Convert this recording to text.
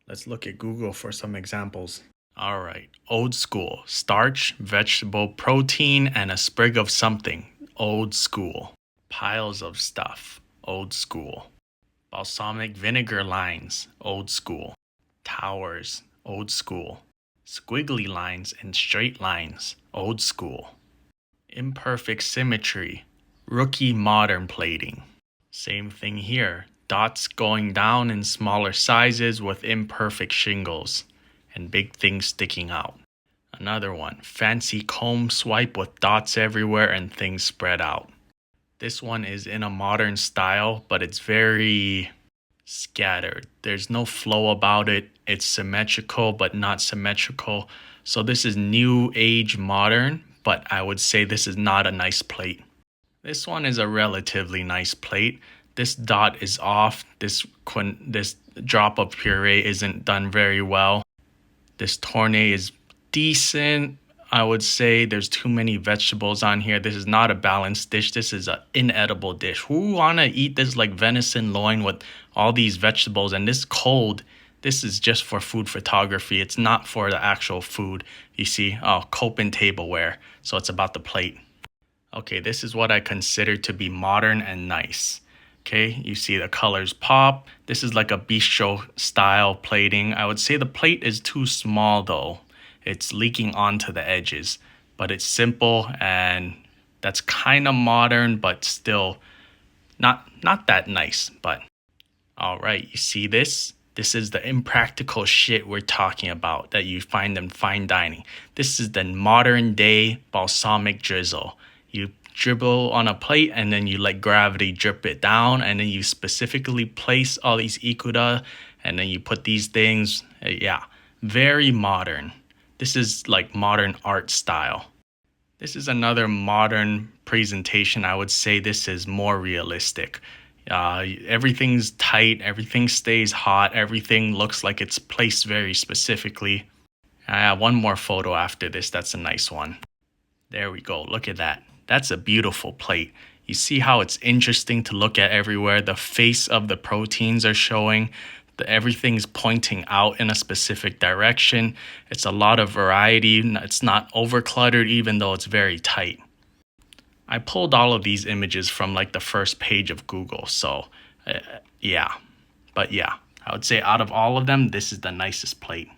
Let's look at Google for some examples. All right, old school, starch, vegetable protein, and a sprig of something. Old school. Piles of stuff. Old school. Balsamic vinegar lines. Old school. Towers. Old school. Squiggly lines and straight lines. Old school. Imperfect symmetry. Rookie modern plating. Same thing here. Dots going down in smaller sizes with imperfect shingles and big things sticking out. Another one, fancy comb swipe with dots everywhere and things spread out. This one is in a modern style, but it's very scattered. There's no flow about it. It's symmetrical, but not symmetrical. So this is new age modern, but I would say this is not a nice plate. This one is a relatively nice plate. This dot is off. This drop of puree isn't done very well. This tournée is decent. I would say there's too many vegetables on here. This is not a balanced dish. This is an inedible dish. Who wanna eat this like venison loin with all these vegetables and this cold? This is just for food photography. It's not for the actual food. You see, Copen tableware. So it's about the plate. Okay, this is what I consider to be modern and nice. Okay, you see the colors pop. This is like a bistro style plating. I would say the plate is too small though. It's leaking onto the edges, but it's simple and that's kind of modern, but still not that nice. But all right, you see this? This is the impractical shit we're talking about that you find in fine dining. This is the modern day balsamic drizzle. You dribble on a plate and then you let gravity drip it down and then you specifically place all these ikuda and then you put these things. Yeah, very modern. This is like modern art style. This is another modern presentation. I would say this is more realistic. Everything's tight, everything stays hot, everything looks like it's placed very specifically. I have one more photo after this. That's a nice one. There we go. Look at that. That's a beautiful plate. You see how it's interesting to look at everywhere. The face of the proteins are showing. Everything's pointing out in a specific direction. It's a lot of variety. It's not over cluttered even though it's very tight. I pulled all of these images from like the first page of Google. So yeah. But yeah, I would say out of all of them, this is the nicest plate.